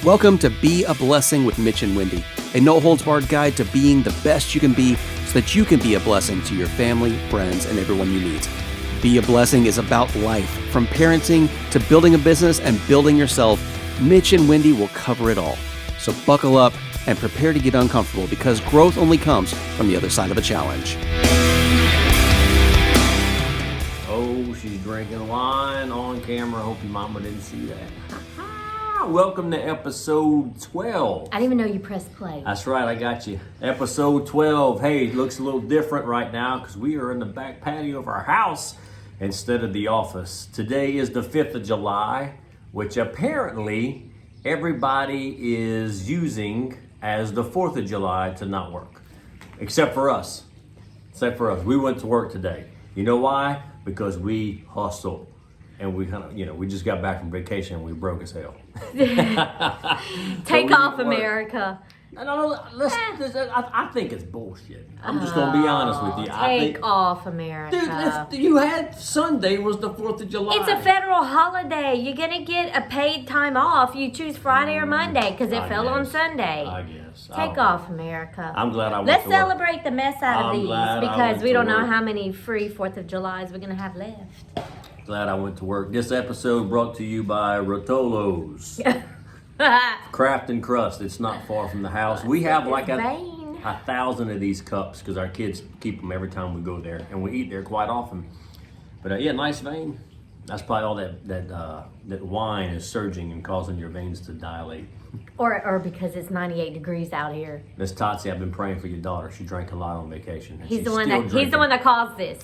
Welcome to Be a Blessing with Mitch and Wendy, a no-holds-barred guide to being the best you can be so that you can be a blessing to your family, friends, and everyone you meet. Be a Blessing is about life, from parenting to building a business and building yourself. Mitch and Wendy will cover it all. So buckle up and prepare to get uncomfortable, because growth only comes from the other side of a challenge. Oh, she's drinking wine on camera. Hope your mama didn't see that. Welcome to episode 12. I didn't even know you pressed play. That's right, I got you. Episode 12. Hey, it looks a little different right now because we are in the back patio of our house instead of the office. Today is the 5th of July, which apparently everybody is using as the 4th of July to not work. Except for us. We went to work today. You know why? Because we hustled. And we kind of, we just got back from vacation and we broke as hell. Take off, America. No, I think it's bullshit. I'm just going to be honest with you. Take off, America. Dude, you had Sunday was the 4th of July. It's a federal holiday. You're going to get a paid time off. You choose Friday or Monday because it fell on Sunday. I guess. Take off, America. I'm glad I went Let's to work. celebrate the mess out of these because we don't know how many free 4th of Julys we're going to have left. Glad I went to work. This episode brought to you by Rotolo's Craft and Crust. It's not far from the house. We have like 1,000 of these cups because our kids keep them every time we go there, and we eat there quite often. But yeah, nice vein. That's probably all that wine is surging and causing your veins to dilate. Or because it's 98 degrees out here. Miss Totsi, I've been praying for your daughter. She drank a lot on vacation. He's the one that caused this.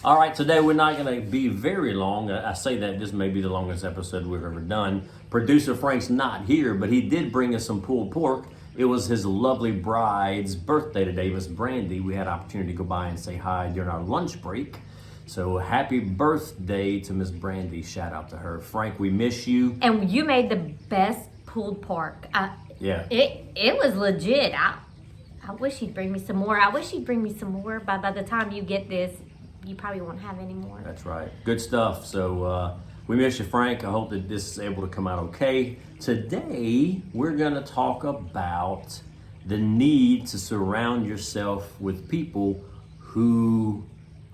All right, today we're not going to be very long. I say that this may be the longest episode we've ever done. Producer Frank's not here, but he did bring us some pulled pork. It was his lovely bride's birthday today, Miss Brandy. We had an opportunity to go by and say hi during our lunch break. So happy birthday to Miss Brandy. Shout out to her. Frank, we miss you. And you made the best pulled pork. Yeah. It was legit. I wish he'd bring me some more. By the time you get this, you probably won't have any more. That's right. Good stuff. So we miss you, Frank. I hope that this is able to come out okay. Today, we're going to talk about the need to surround yourself with people who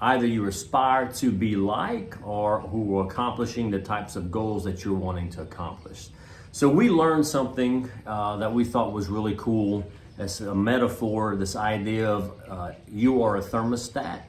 either you aspire to be like or who are accomplishing the types of goals that you're wanting to accomplish. So we learned something that we thought was really cool. It's a metaphor, this idea of you are a thermostat,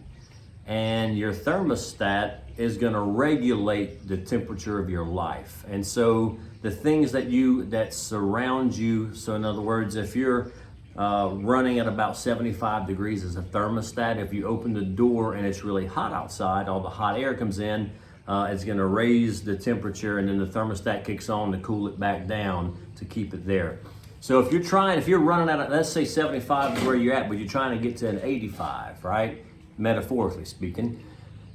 and your thermostat is going to regulate the temperature of your life. And so the things that surround you, so in other words, if you're running at about 75 degrees as a thermostat, if you open the door and it's really hot outside, all the hot air comes in, it's going to raise the temperature, and then the thermostat kicks on to cool it back down to keep it there. So if you're running at, let's say 75 is where you're at, but you're trying to get to an 85, right? Metaphorically speaking,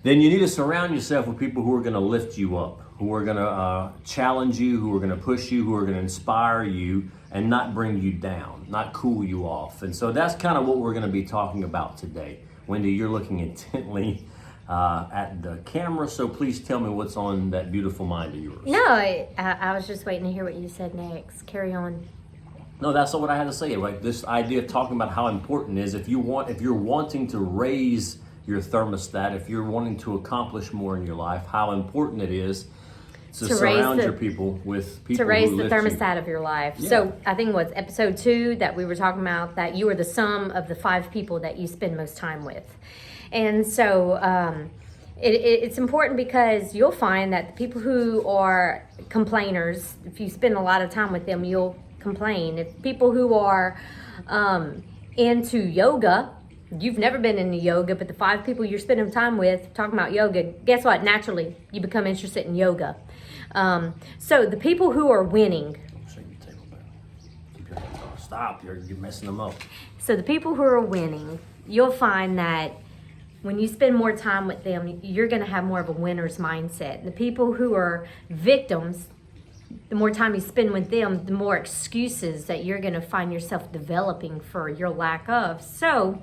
then you need to surround yourself with people who are going to lift you up, who are going to challenge you, who are going to push you, who are going to inspire you, and not bring you down, not cool you off. And so that's kind of what we're going to be talking about today. Wendy, you're looking intently at the camera, so please tell me what's on that beautiful mind of yours. No, I was just waiting to hear what you said next. Carry on. No, that's not what I had to say. Like this idea of talking about how important it is if you're wanting to raise your thermostat, if you're wanting to accomplish more in your life, how important it is to surround your people with people to raise who the lift thermostat you. of your life. Yeah. So I think what's episode 2 that we were talking about, that you are the sum of the 5 people that you spend most time with. And so it's important because you'll find that the people who are complainers, if you spend a lot of time with them, you'll complain. If people who are into yoga, you've never been into yoga, but the 5 people you're spending time with talking about yoga, guess what? Naturally, you become interested in yoga. So the people who are winning. Stop, you're messing them up. So the people who are winning, you'll find that when you spend more time with them, you're going to have more of a winner's mindset. The people who are victims, the more time you spend with them, the more excuses that you're going to find yourself developing for your lack of. So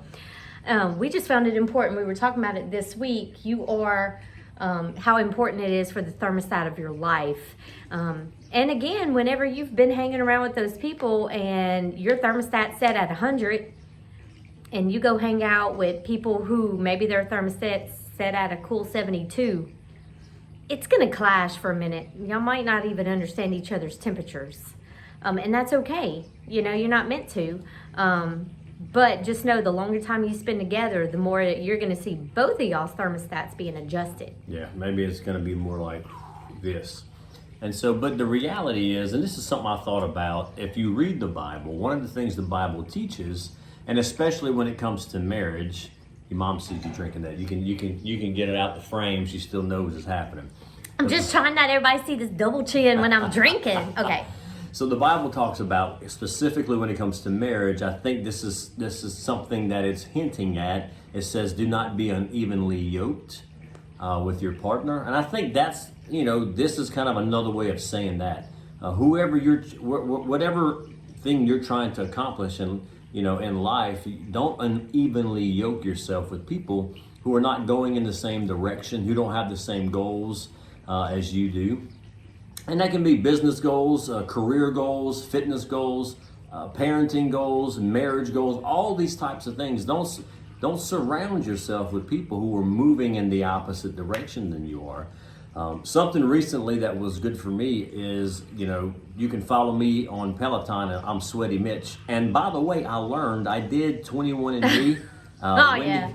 we just found it important. We were talking about it this week. You are how important it is for the thermostat of your life. And again, whenever you've been hanging around with those people and your thermostat's set at 100, and you go hang out with people who maybe their thermostat's set at a cool 72, it's gonna clash for a minute. Y'all might not even understand each other's temperatures. And that's okay. You know, you're not meant to. But just know the longer time you spend together, the more you're going to see both of y'all's thermostats being adjusted. Yeah, maybe it's going to be more like this. And so, but the reality is, and this is something I thought about, if you read the Bible, one of the things the Bible teaches, and especially when it comes to marriage, your mom sees you drinking that. You can get it out the frame. She still knows it's happening. I'm just trying not everybody see this double chin when I'm drinking. Okay. So the Bible talks about, specifically when it comes to marriage, I think this is something that it's hinting at. It says, do not be unevenly yoked with your partner. And I think that's, this is kind of another way of saying that. Whatever thing you're trying to accomplish in life, don't unevenly yoke yourself with people who are not going in the same direction, who don't have the same goals as you do. And that can be business goals, career goals, fitness goals, parenting goals, marriage goals, all these types of things. Don't surround yourself with people who are moving in the opposite direction than you are. Something recently that was good for me is, you can follow me on Peloton. I'm Sweaty Mitch. And by the way, I did 21andMe.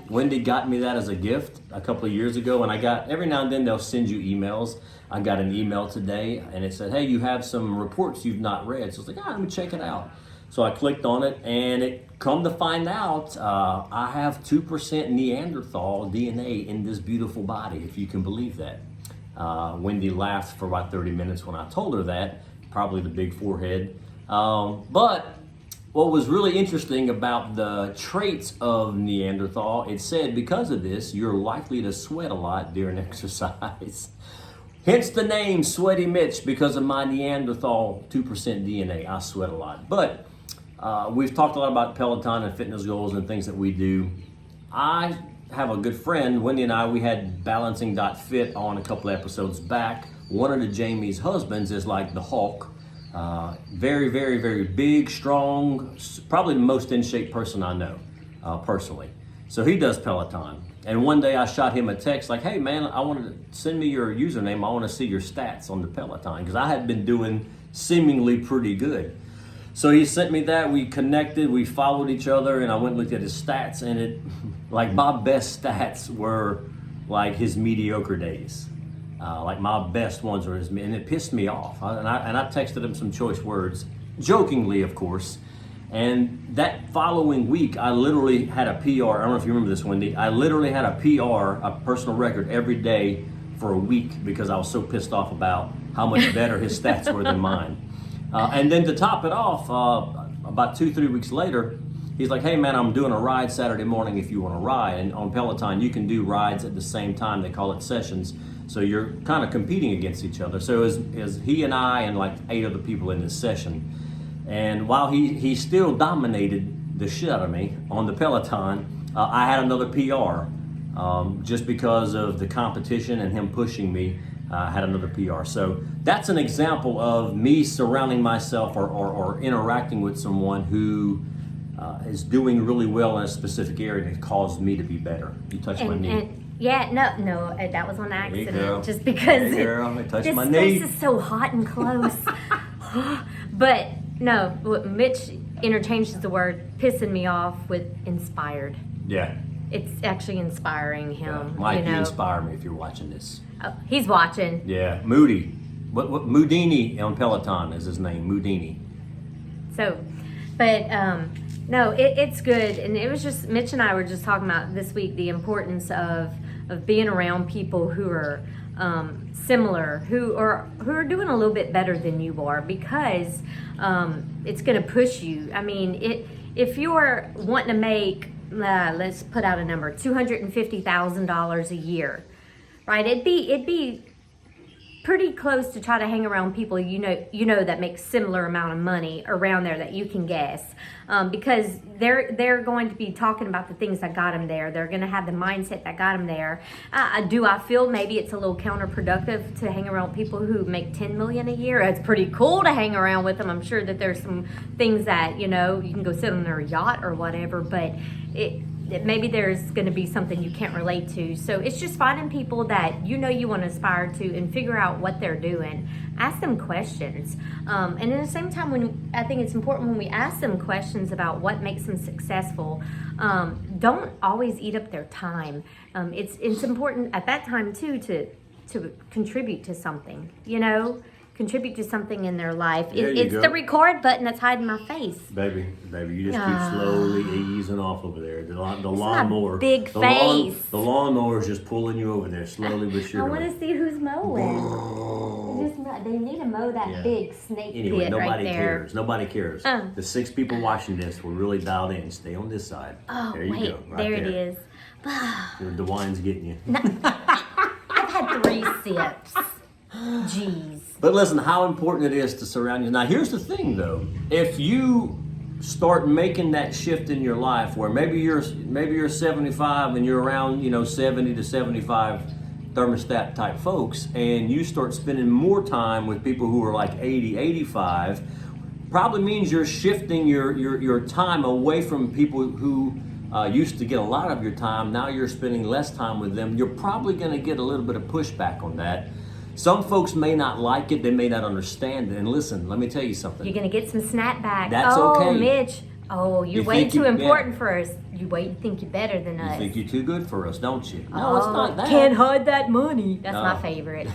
Wendy got me that as a gift a couple of years ago, and every now and then they'll send you emails. I got an email today, and it said, hey, you have some reports you've not read. So I was like, let me check it out. So I clicked on it, and it come to find out, I have 2% Neanderthal DNA in this beautiful body, if you can believe that. Wendy laughed for about 30 minutes when I told her that, probably the big forehead. But what was really interesting about the traits of Neanderthal, it said because of this, you're likely to sweat a lot during exercise. Hence the name Sweaty Mitch, because of my Neanderthal 2% DNA. I sweat a lot. But we've talked a lot about Peloton and fitness goals and things that we do. I have a good friend, Wendy and I, we had Balancing.fit on a couple episodes back. One of the Jamie's husbands is like the Hulk. Very, very, very big, strong, probably the most in shape person I know, personally. So he does Peloton. And one day I shot him a text like, hey man, I want to send me your username. I want to see your stats on the Peloton, because I had been doing seemingly pretty good. So he sent me that, we connected, we followed each other, and I went and looked at his stats, and like my best stats were like his mediocre days. Like my best ones were and it pissed me off. And I texted him some choice words, jokingly, of course. And that following week, I literally had a PR. I don't know if you remember this, Wendy. I literally had a PR, a personal record, every day for a week because I was so pissed off about how much better his stats were than mine. And then to top it off, about 2-3 weeks later, he's like, hey man, I'm doing a ride Saturday morning if you want to ride. And on Peloton, you can do rides at the same time. They call it sessions. So you're kind of competing against each other. So as he and I and like 8 other people in this session. And while he still dominated the shit out of me on the Peloton, I had another PR. Just because of the competition and him pushing me, I had another PR. So that's an example of me surrounding myself or interacting with someone who is doing really well in a specific area and it caused me to be better. You touched my knee. Yeah, no, that was on accident. Hey, just because this my knee. Space is so hot and close. But no, Mitch interchanges the word pissing me off with inspired. Yeah. It's actually inspiring him. Yeah. Mike, you inspire me if you're watching this. Oh, he's watching. Yeah, Moody. What Moodini on Peloton is his name, Moodini. So, but no, it's good. And it was just, Mitch and I were just talking about this week the importance of being around people who are similar, who are doing a little bit better than you are, because it's going to push you. I mean, if you're wanting to make, let's put out a number, $250,000 a year, right? It'd be pretty close to try to hang around people that make similar amount of money around there that you can guess, because they're going to be talking about the things that got them there. They're going to have the mindset that got them there. Do I feel maybe it's a little counterproductive to hang around people who make 10 million a year? It's pretty cool to hang around with them. I'm sure that there's some things that you can go sit on their yacht or whatever, but maybe there's going to be something you can't relate to. So it's just finding people that you want to aspire to and figure out what they're doing. Ask them questions. And at the same time, I think it's important when we ask them questions about what makes them successful, don't always eat up their time. It's important at that time too to contribute to something, contribute to something in their life. It's the record button that's hiding my face. Baby, you just keep slowly easing off over there. The lawnmower. Big face. The lawnmower is just pulling you over there slowly but surely. I want to see who's mowing. They need to mow that big snake pit right there. Nobody cares. The 6 people watching this were really dialed in. Stay on this side. Oh, there you go. Right there it is. The wine's getting you. I've had 3 sips. Jeez. But listen, how important it is to surround you. Now, here's the thing, though. If you start making that shift in your life, where maybe you're 75 and you're around 70 to 75 thermostat type folks, and you start spending more time with people who are like 80, 85, probably means you're shifting your time away from people who used to get a lot of your time. Now you're spending less time with them. You're probably going to get a little bit of pushback on that. Some folks may not like it, they may not understand it. And listen, let me tell you something. You're going to get some snapback. That's okay. Oh, Mitch. Oh, you're way too important for us. You think you're better than us. You think you're too good for us, don't you? No, it's not that. Can't hide that money. That's my favorite.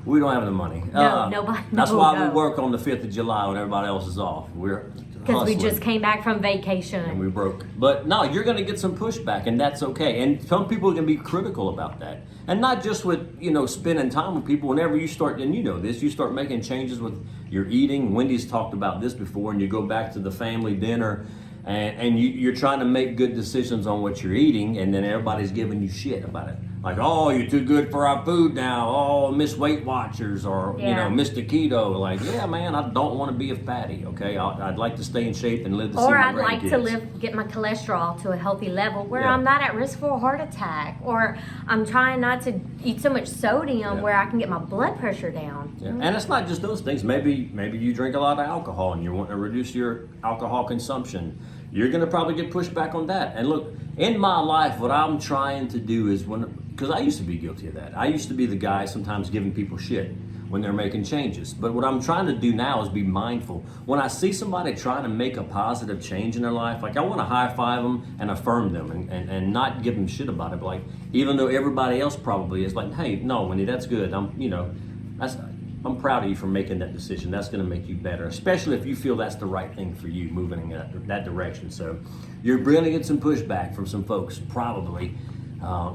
We don't have the money. No, nobody. That's why we work on the 5th of July when everybody else is off. Because we just came back from vacation. And we broke. But no, you're going to get some pushback, and that's okay. And some people can be critical about that. And not just with, spending time with people. Whenever you start, and you start making changes with your eating. Wendy's talked about this before, and you go back to the family dinner, and you're trying to make good decisions on what you're eating, and then everybody's giving you shit about it. Like, oh, you're too good for our food now. Oh, Miss Weight Watchers, or Mr. Keto. Like, yeah, man, I don't want to be a fatty. Okay, I'd like to stay in shape and live to see my grandkids. Or I'd like to get my cholesterol to a healthy level where I'm not at risk for a heart attack, or I'm trying not to eat so much sodium where I can get my blood pressure down. Yeah. And it's not just those things. Maybe you drink a lot of alcohol and you want to reduce your alcohol consumption. You're going to probably get pushed back on that. And look, in my life, what I'm trying to do is because I used to be guilty of that. I used to be the guy sometimes giving people shit when they're making changes. But what I'm trying to do now is be mindful. When I see somebody trying to make a positive change in their life, like I want to high five them and affirm them and not give them shit about it. But like, even though everybody else probably is like, hey, no, Wendy, that's good. I'm proud of you for making that decision. That's going to make you better, especially if you feel that's the right thing for you, moving in that direction. So you're going to get some pushback from some folks, probably,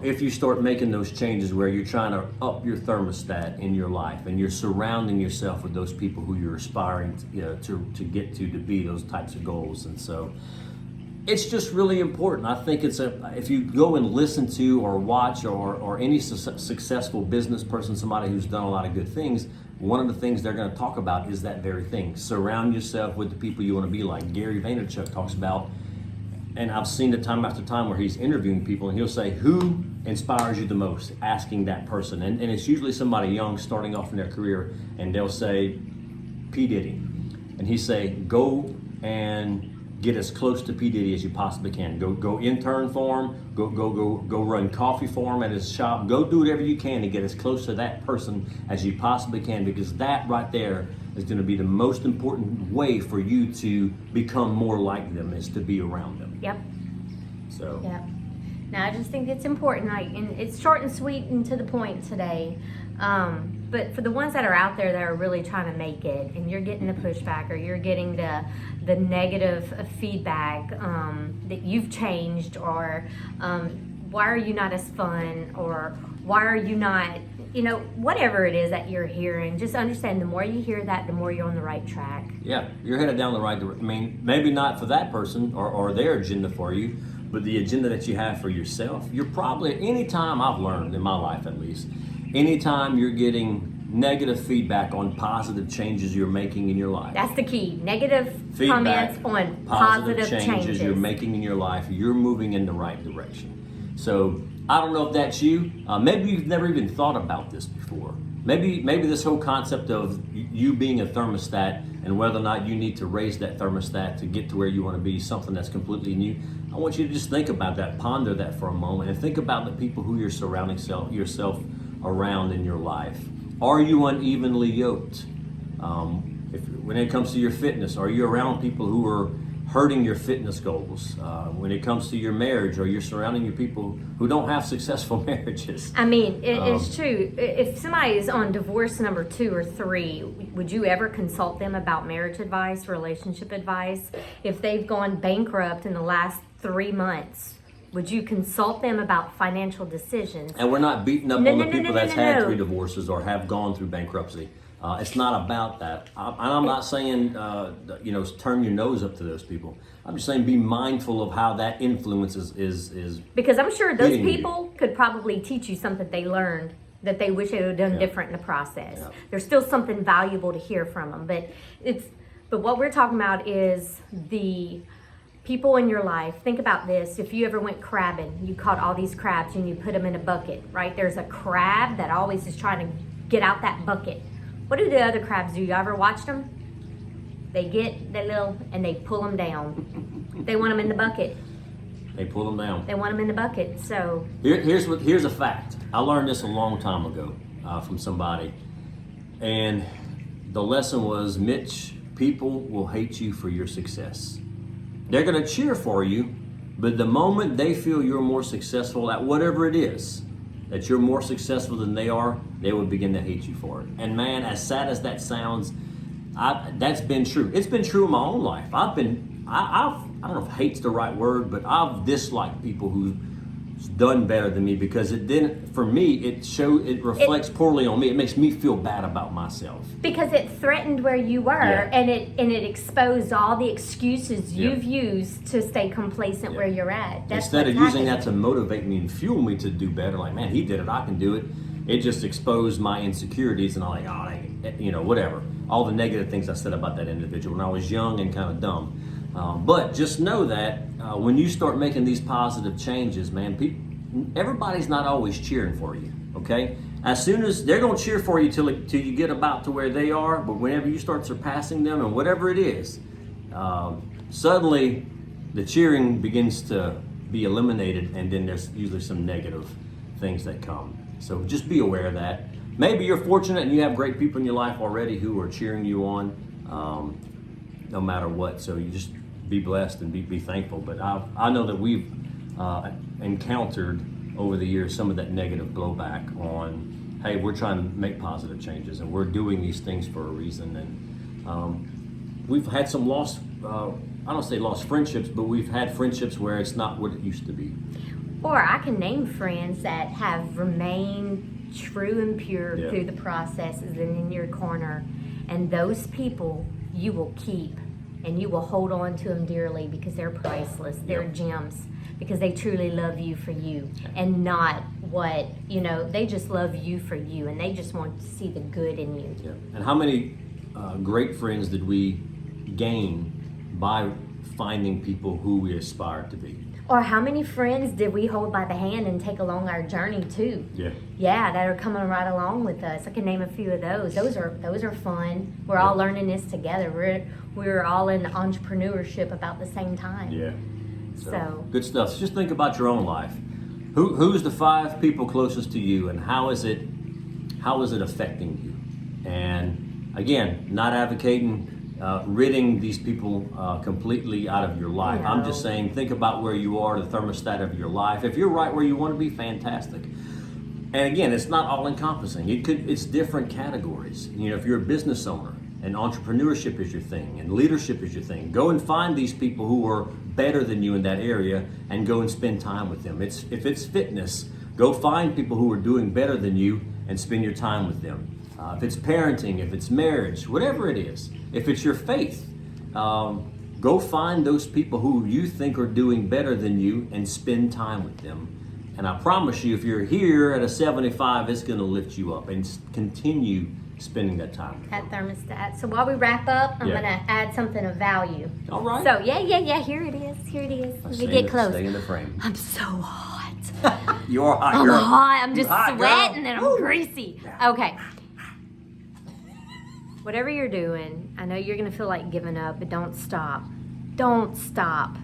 if you start making those changes where you're trying to up your thermostat in your life and you're surrounding yourself with those people who you're aspiring to get to be those types of goals. And so it's just really important. I think if you go and listen to or watch or any successful business person, somebody who's done a lot of good things, one of the things they're going to talk about is that very thing. Surround yourself with the people you want to be like. Gary Vaynerchuk talks about, and I've seen it time after time where he's interviewing people and he'll say, who inspires you the most? Asking that person. And it's usually somebody young starting off in their career, and they'll say, P. Diddy. And he say, go and get as close to P. Diddy as you possibly can. Go intern for him. Go run coffee for him at his shop. Go do whatever you can to get as close to that person as you possibly can, because that right there is going to be the most important way for you to become more like them, is to be around them. Yep. So. Yep. Now, I just think it's important. And it's short and sweet and to the point today. But for the ones that are out there that are really trying to make it, and you're getting the pushback or you're getting the negative feedback that you've changed, or why are you not as fun, or why are you not, whatever it is that you're hearing, just understand the more you hear that, the more you're on the right track. Yeah, you're headed down the right direction. I mean, maybe not for that person or their agenda for you, but the agenda that you have for yourself. You're probably, any time I've learned in my life at least, anytime you're getting negative feedback on positive changes you're making in your life. That's the key. Negative Feedback, comments on positive positive changes you're making in your life, you're moving in the right direction. So I don't know if that's you. Maybe you've never even thought about this before. Maybe this whole concept of you being a thermostat and whether or not you need to raise that thermostat to get to where you want to be something that's completely new. I want you to just think about that, ponder that for a moment, and think about the people who you're surrounding yourself around in your life. Are you unevenly yoked? When it comes to your fitness, are you around people who are hurting your fitness goals? When it comes to your marriage, are you surrounding your people who don't have successful marriages? I mean, it's true. If somebody is on divorce number 2 or 3, would you ever consult them about marriage advice, relationship advice? If they've gone bankrupt in the last 3 months, would you consult them about financial decisions? And we're not beating up on the people that's had 3 divorces or have gone through bankruptcy. It's not about that. I'm not saying, turn your nose up to those people. I'm just saying be mindful of how that influence is because I'm sure those hitting you. people could probably teach you something they learned that they wish they would have done different in the process. Yeah. There's still something valuable to hear from them. But what we're talking about is the people in your life. Think about this. If you ever went crabbing, you caught all these crabs and you put them in a bucket, right? There's a crab that always is trying to get out that bucket. What do the other crabs do? You ever watched them? They get that little and they pull them down. They want them in the bucket. They pull them down. They want them in the bucket. So here's a fact. I learned this a long time ago from somebody, and the lesson was, Mitch, people will hate you for your success. They're going to cheer for you, but the moment they feel you're more successful at whatever it is, that you're more successful than they are, they will begin to hate you for it. And man, as sad as that sounds, that's been true. It's been true in my own life. I don't know if hate's the right word, but I've disliked people who've done better than me because it didn't, for me, it reflects poorly on me. It makes me feel bad about myself. Because it threatened where you were, and it exposed all the excuses you've used to stay complacent where you're at. That's instead of using that to motivate me and fuel me to do better, like, man, he did it, I can do it. It just exposed my insecurities, and I'm like, whatever. All the negative things I said about that individual when I was young and kind of dumb. But just know that when you start making these positive changes, man, everybody's not always cheering for you, okay? As soon as they're going to cheer for you till you get about to where they are, but whenever you start surpassing them and whatever it is, suddenly the cheering begins to be eliminated, and then there's usually some negative things that come. So just be aware of that. Maybe you're fortunate and you have great people in your life already who are cheering you on, no matter what. So you just be blessed and be thankful. But I know that we've encountered over the years some of that negative blowback on, hey, we're trying to make positive changes and we're doing these things for a reason. And we've had some lost, I don't say lost friendships, but we've had friendships where it's not what it used to be. Or I can name friends that have remained true and pure through the processes and in your corner. And those people you will keep and you will hold on to them dearly because they're priceless. They're gems because they truly love you for you and not what, they just love you for you and they just want to see the good in you. Yeah. And how many great friends did we gain by finding people who we aspire to be? Or how many friends did we hold by the hand and take along our journey too? Yeah, that are coming right along with us. I can name a few of those. Those are fun. We're all learning this together. We're all in entrepreneurship about the same time. Yeah. So good stuff. So just think about your own life. Who's the 5 people closest to you, and how is it affecting you? And again, not advocating ridding these people completely out of your life. I'm just saying, think about where you are, the thermostat of your life. If you're right where you want to be, fantastic. And again, it's not all encompassing. It's different categories. If you're a business owner and entrepreneurship is your thing and leadership is your thing, go and find these people who are better than you in that area and go and spend time with them. If it's fitness, go find people who are doing better than you and spend your time with them. If it's parenting, if it's marriage, whatever it is, if it's your faith, go find those people who you think are doing better than you and spend time with them And I promise you, if you're here at a 75, it's going to lift you up and continue spending that time with That them. thermostat. So while we wrap up, I'm Yeah. gonna add something of value. All right. So yeah. Here it is. Here it is. Let me get close. Stay in the frame. I'm so hot. You're hot, I'm girl. hot. I'm just You hot, sweating girl. and I'm greasy. Okay. Whatever you're doing, I know you're gonna feel like giving up, but don't stop. Don't stop,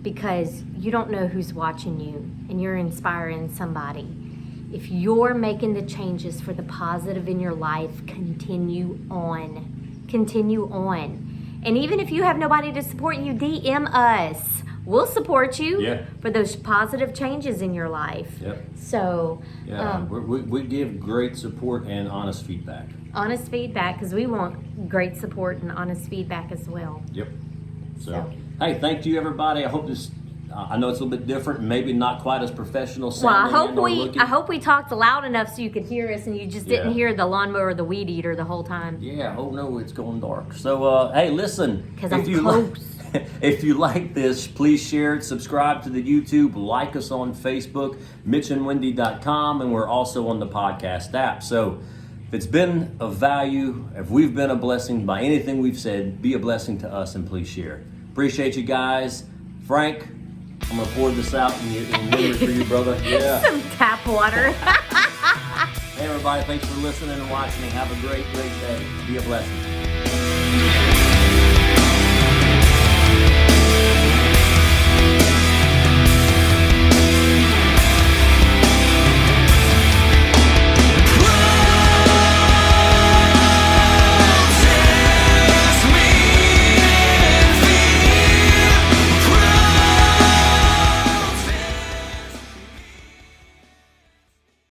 because you don't know who's watching you, and you're inspiring somebody. If you're making the changes for the positive in your life, continue on. Continue on. And even if you have nobody to support you, DM us. We'll support you Yeah. for those positive changes in your life. Yep. So, Yeah, we give great support and honest feedback. honest feedback, because we want great support and honest feedback as well. Yep. So, So. hey, thank you, everybody. I hope this. I know it's a little bit different, maybe not quite as professional Well, I sounding. and or looking. hope we talked loud enough so you could hear us, and you just didn't Yeah. hear the lawnmower or the weed eater the whole time. Yeah. Oh no, it's going dark. So, hey, listen. 'Cause I'm if you close. if you like this, please share it. Subscribe to the YouTube. Like us on Facebook, mitchandwindi.com, and we're also on the podcast app. So, if it's been of value, if we've been a blessing by anything we've said, be a blessing to us and please share. Appreciate you guys. Frank, I'm gonna pour this out in memory for you, brother. Yeah. Some tap water. Hey everybody, thanks for listening and watching. Have a great day. Be a blessing.